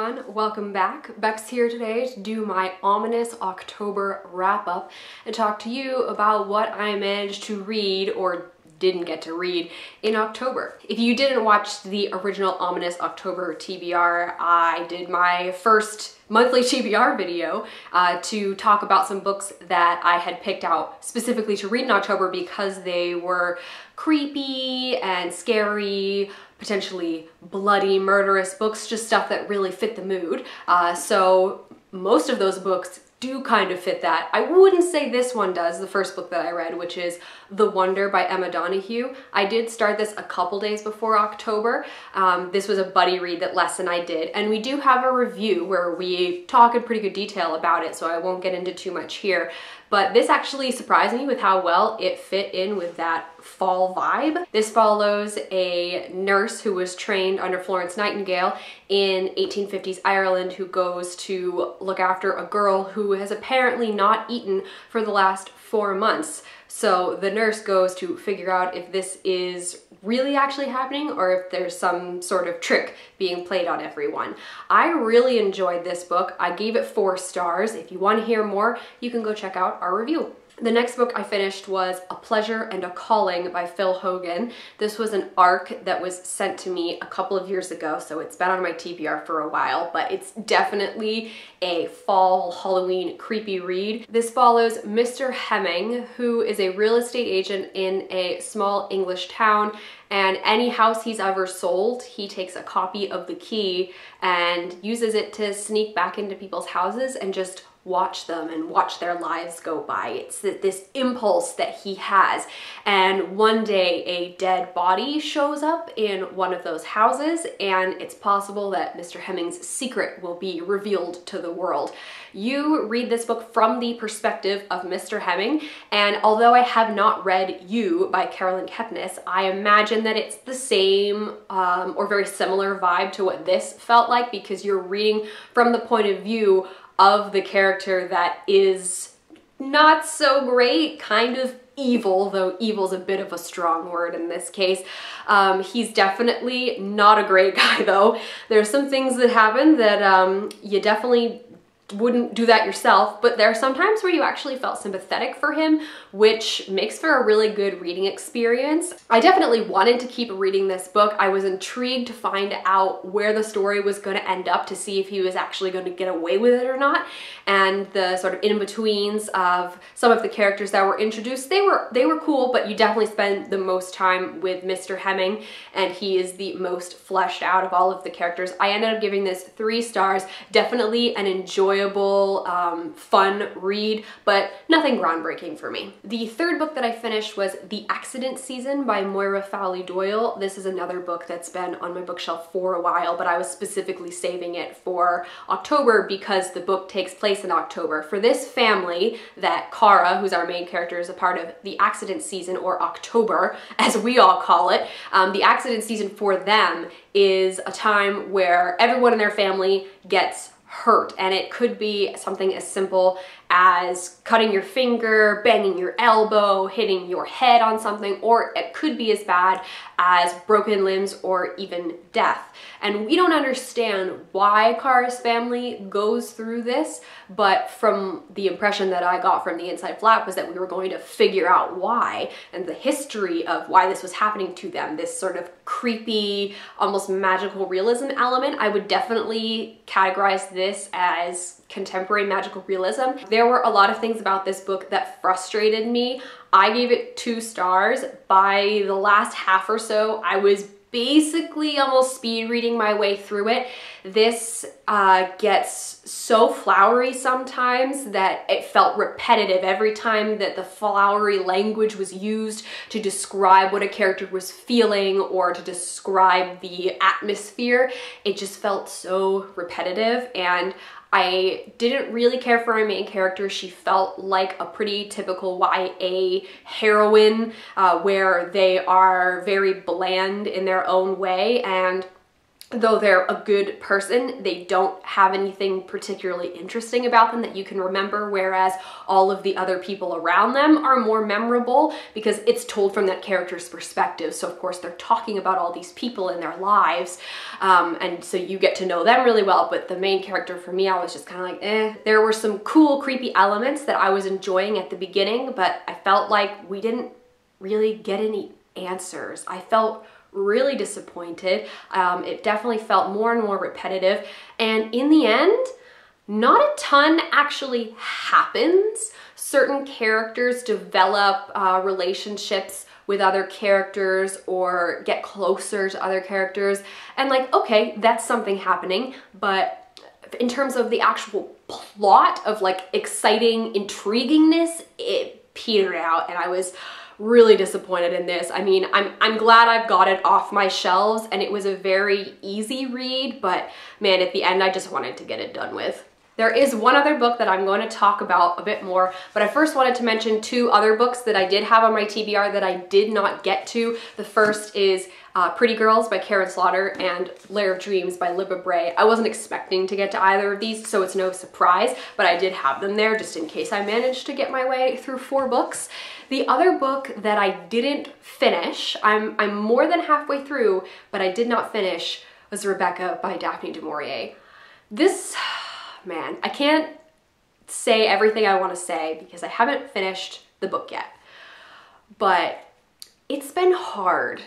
everyone, welcome back. Bex here today to do my ominous October wrap-up and talk to you about what I managed to read or didn't get to read in October. If you didn't watch the original ominous October TBR, I did my first monthly TBR video to talk about some books that I had picked out specifically to read in October because they were creepy and scary, potentially bloody, murderous books, just stuff that really fit the mood. So most of those books do kind of fit that. I wouldn't say this one does, the first book that I read, which is The Wonder by Emma Donoghue. I did start this a couple days before October. This was a buddy read that Les and I did, and we do have a review where we talk in pretty good detail about it, so I won't get into too much here. But this actually surprised me with how well it fit in with that fall vibe. This follows a nurse who was trained under Florence Nightingale in 1850s Ireland who goes to look after a girl who has apparently not eaten for the last 4 months. So the nurse goes to figure out if this is really actually happening or if there's some sort of trick being played on everyone. I really enjoyed this book. I gave it 4 stars. If you want to hear more, you can go check out our review. The next book I finished was A Pleasure and a Calling by Phil Hogan. This was an ARC that was sent to me a couple of years ago, so it's been on my TBR for a while, but it's definitely a fall Halloween creepy read. This follows Mr. Hemming, who is a real estate agent in a small English town, and any house he's ever sold, he takes a copy of the key and uses it to sneak back into people's houses and just watch them and watch their lives go by. It's this impulse that he has. And one day a dead body shows up in one of those houses, and it's possible that Mr. Hemming's secret will be revealed to the world. You read this book from the perspective of Mr. Hemming, and although I have not read You by Carolyn Kepnes, I imagine that it's the same or very similar vibe to what this felt like, because you're reading from the point of view of the character that is not so great, kind of evil, though evil's a bit of a strong word in this case. He's definitely not a great guy though. There's some things that happen that you definitely wouldn't do that yourself, but there are some times where you actually felt sympathetic for him, which makes for a really good reading experience. I definitely wanted to keep reading this book. I was intrigued to find out where the story was going to end up, to see if he was actually going to get away with it or not, and the sort of in-betweens of some of the characters that were introduced, they were cool, but you definitely spend the most time with Mr. Hemming, and he is the most fleshed out of all of the characters. I ended up giving this 3 stars. Definitely an enjoyable, fun read, but nothing groundbreaking for me. The third book that I finished was The Accident Season by Moira Fowley-Doyle. This is another book that's been on my bookshelf for a while, but I was specifically saving it for October because the book takes place in October. For this family that Cara, who's our main character, is a part of, the accident season, or October, as we all call it, the accident season for them is a time where everyone in their family gets hurt, and it could be something as simple as cutting your finger, banging your elbow, hitting your head on something, or it could be as bad as broken limbs or even death. And we don't understand why Cara's family goes through this, but from the impression that I got from the inside flap was that we were going to figure out why and the history of why this was happening to them, this sort of creepy, almost magical realism element. I would definitely categorize this as contemporary magical realism. There were a lot of things about this book that frustrated me. I gave it 2 stars. By the last half or so, I was basically almost speed reading my way through it. This gets so flowery sometimes that it felt repetitive. Every time that the flowery language was used to describe what a character was feeling or to describe the atmosphere, it just felt so repetitive, and I didn't really care for my main character. She felt like a pretty typical YA heroine where they are very bland in their own way, and though they're a good person, they don't have anything particularly interesting about them that you can remember, whereas all of the other people around them are more memorable because it's told from that character's perspective. So of course they're talking about all these people in their lives, and so you get to know them really well, but the main character for me, I was just kind of like, eh. There were some cool, creepy elements that I was enjoying at the beginning, but I felt like we didn't really get any answers. I felt really disappointed. It definitely felt more and more repetitive, and in the end, not a ton actually happens. Certain characters develop relationships with other characters or get closer to other characters, and like, okay, that's something happening, but in terms of the actual plot of like exciting intriguingness, it petered out, and I was really disappointed in this. I mean, I'm glad I've got it off my shelves, and it was a very easy read, but man, at the end, I just wanted to get it done with. There is one other book that I'm going to talk about a bit more, but I first wanted to mention two other books that I did have on my TBR that I did not get to. The first is Pretty Girls by Karen Slaughter and Lair of Dreams by Libba Bray. I wasn't expecting to get to either of these, so it's no surprise, but I did have them there just in case I managed to get my way through 4 books. The other book that I didn't finish, I'm more than halfway through, but I did not finish, was Rebecca by Daphne du Maurier. This, man, I can't say everything I want to say because I haven't finished the book yet, but it's been hard.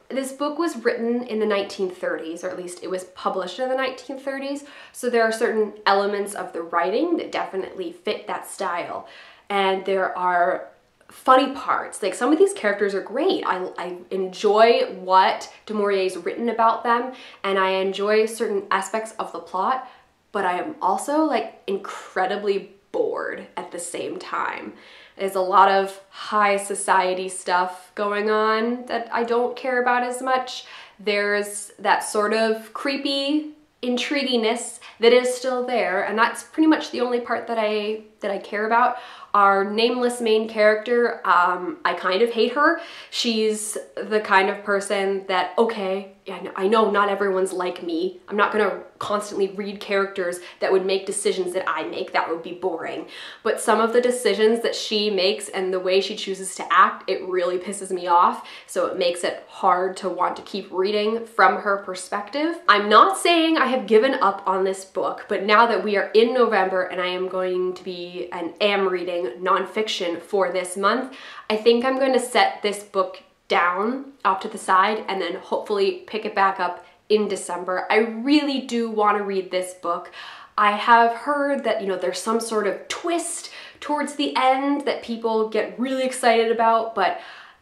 This book was written in the 1930s, or at least it was published in the 1930s, so there are certain elements of the writing that definitely fit that style. And there are funny parts. Like, some of these characters are great. I enjoy what du Maurier's written about them, and I enjoy certain aspects of the plot, but I am also like incredibly bored at the same time. There's a lot of high society stuff going on that I don't care about as much. There's that sort of creepy intriguiness that is still there, and that's pretty much the only part that I care about. Our nameless main character, I kind of hate her. She's the kind of person that, okay, I know not everyone's like me. I'm not gonna constantly read characters that would make decisions that I make. That would be boring. But some of the decisions that she makes and the way she chooses to act, it really pisses me off. So it makes it hard to want to keep reading from her perspective. I'm not saying I have given up on this book, but now that we are in November and I am going to be and am reading nonfiction for this month, I think I'm going to set this book down off to the side and then hopefully pick it back up in December. I really do want to read this book. I have heard that, there's some sort of twist towards the end that people get really excited about, but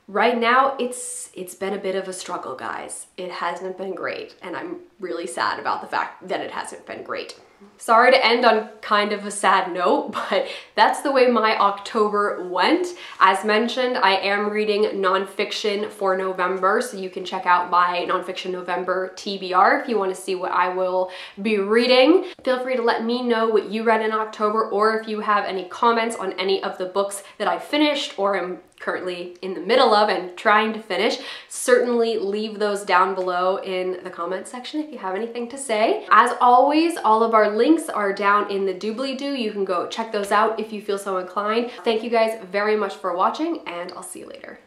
right now it's been a bit of a struggle, guys. It hasn't been great, and I'm really sad about the fact that it hasn't been great. Sorry to end on kind of a sad note, but that's the way my October went. As mentioned, I am reading nonfiction for November, so you can check out my Nonfiction November TBR if you want to see what I will be reading. Feel free to let me know what you read in October, or if you have any comments on any of the books that I finished or am currently in the middle of and trying to finish. Certainly leave those down below in the comment section if you have anything to say. As always, all of our links are down in the doobly-doo. You can go check those out if you feel so inclined. Thank you guys very much for watching, and I'll see you later.